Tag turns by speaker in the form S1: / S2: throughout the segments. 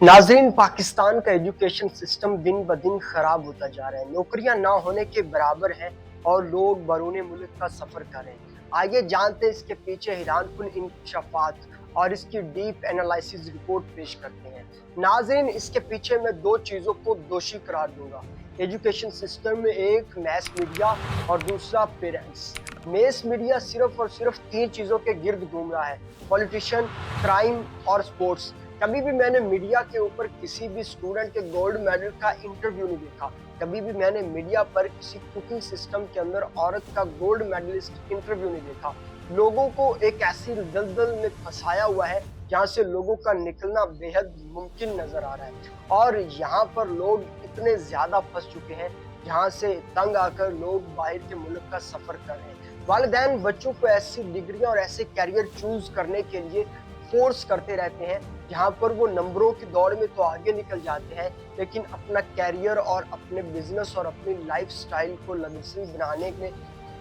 S1: नाज़रीन, पाकिस्तान का education system दिन ब दिन खराब होता जा रहा है। नौकरियां ना होने के बराबर हैं और लोग बैरून मुल्क का सफर कर रहे हैं। आइए जानते हैं इसके पीछे हैरानकुन इंकशाफात और इसकी डीप एनालिसिस रिपोर्ट पेश करते हैं। नाज़रीन, इसके पीछे मैं दो चीज़ों को दोषी करार दूंगा। एजुकेशन सिस्टम में एक मैस मीडिया और दूसरा पेरेंट्स। मैस मीडिया सिर्फ और सिर्फ तीन चीज़ों के गिर्द घूम रहा है: पॉलिटिशियन, क्राइम और स्पोर्ट्स। कभी भी मैंने मीडिया के ऊपर किसी भी स्टूडेंट के गोल्ड मेडल का इंटरव्यू नहीं देखा। कभी भी मैंने मीडिया पर किसी कुकिंग सिस्टम के अंदर औरत का गोल्ड मेडलिस्ट इंटरव्यू नहीं देखा। लोगों को एक ऐसी दलदल में फंसाया हुआ है जहाँ से लोगों का निकलना बेहद मुमकिन नजर आ रहा है। और यहाँ पर लोग इतने ज्यादा फंस चुके हैं जहाँ से तंग आकर लोग बाहर के मुल्क का सफर कर रहे हैं। वालिदैन बच्चों को ऐसी डिग्रियां और ऐसे कैरियर चूज करने के लिए फोर्स करते रहते हैं जहां पर वो नंबरों की दौड़ में तो आगे निकल जाते हैं, लेकिन अपना कैरियर और अपने बिजनेस और अपनी लाइफस्टाइल को लग्जरी बनाने में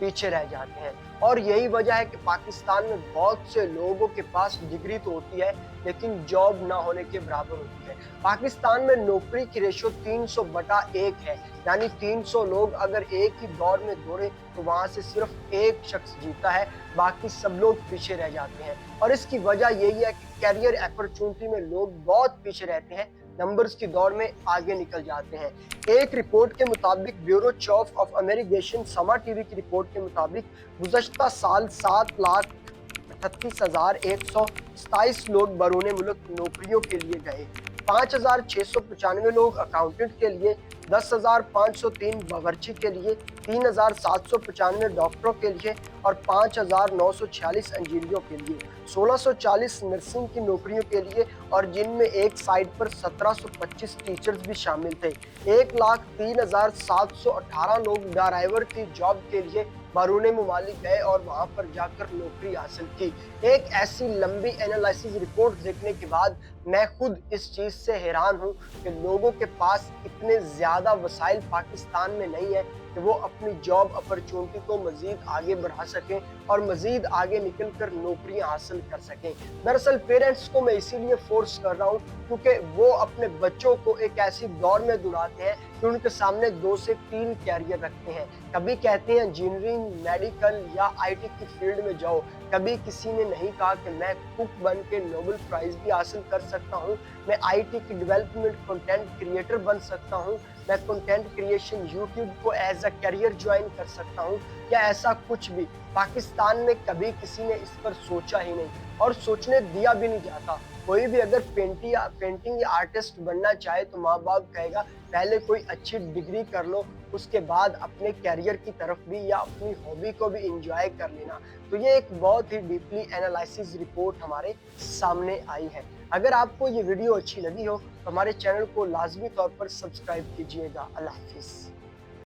S1: पीछे रह जाते हैं। और यही वजह है कि पाकिस्तान में बहुत से लोगों के पास डिग्री तो होती है लेकिन जॉब ना होने के बराबर होती है। पाकिस्तान में नौकरी की रेशो 300/1 है, यानी 300 लोग अगर एक ही दौर में दौड़े तो वहां से सिर्फ एक शख्स जीता है, बाकी सब लोग पीछे रह जाते हैं। और इसकी वजह यही है कि कैरियर अपॉर्चुनिटी में लोग बहुत पीछे रहते हैं, नंबर्स की दौड़ में आगे निकल जाते हैं। एक रिपोर्ट के मुताबिक ब्यूरो चीफ ऑफ अमेरिगेशन समा टीवी की रिपोर्ट के मुताबिक गुज़श्ता साल 7,38,127 लोग बैरून मुल्क नौकरियों के लिए गए। 5,695 लोग अकाउंटेंट के लिए, 10,503 बावर्ची के लिए, 3,795 डॉक्टरों के लिए और 5,946 इंजीनियरों के लिए, 1,640 नर्सिंग की नौकरियों के लिए और जिनमें एक साइड पर 1,725 टीचर्स भी शामिल थे। 1,03,718 लोग ड्राइवर की जॉब के लिए बैरून मुमालिक गए और वहां पर जाकर नौकरी हासिल की। एक ऐसी लंबी एनालिसिस रिपोर्ट देखने के बाद मैं खुद इस चीज से हैरान हूं कि लोगों के पास इतने ज्यादा वसाइल पाकिस्तान में नहीं है कि वो अपनी जॉब अपॉर्चुनिटी को मजीद आगे बढ़ा सकें और मजीद आगे निकल कर नौकरियां हासिल कर सकें। दरअसल पेरेंट्स को मैं इसीलिए फोर्स कर रहा हूँ क्योंकि वो अपने बच्चों को एक ऐसी दौर में दुलाते हैं कि उनके सामने 2 से 3 कैरियर रखते हैं। कभी कहते हैं इंजीनियरिंग, मेडिकल या आईटी की फील्ड में जाओ। कभी किसी ने नहीं कहा कि मैं कुक बन के नोबेल प्राइज भी हासिल कर सकता हूँ, मैं आईटी की डेवलपमेंट कंटेंट क्रिएटर बन सकता हूँ, मैं कंटेंट क्रिएशन यूट्यूब को एज अ करियर ज्वाइन कर सकता हूँ, या ऐसा कुछ भी। पाकिस्तान में कभी किसी ने इस पर सोचा ही नहीं और सोचने दिया भी नहीं जाता। कोई भी अगर पेंटिंग या आर्टिस्ट बनना चाहे तो माँ बाप कहेगा पहले कोई अच्छी डिग्री कर लो, उसके बाद अपने कैरियर की तरफ भी या अपनी हॉबी को भी एंजॉय कर लेना। तो ये एक बहुत ही डीपली एनालिसिस रिपोर्ट हमारे सामने आई है। अगर आपको ये वीडियो अच्छी लगी हो तो हमारे चैनल को लाजमी तौर पर सब्सक्राइब कीजिएगा। अल्लाह हाफिज़।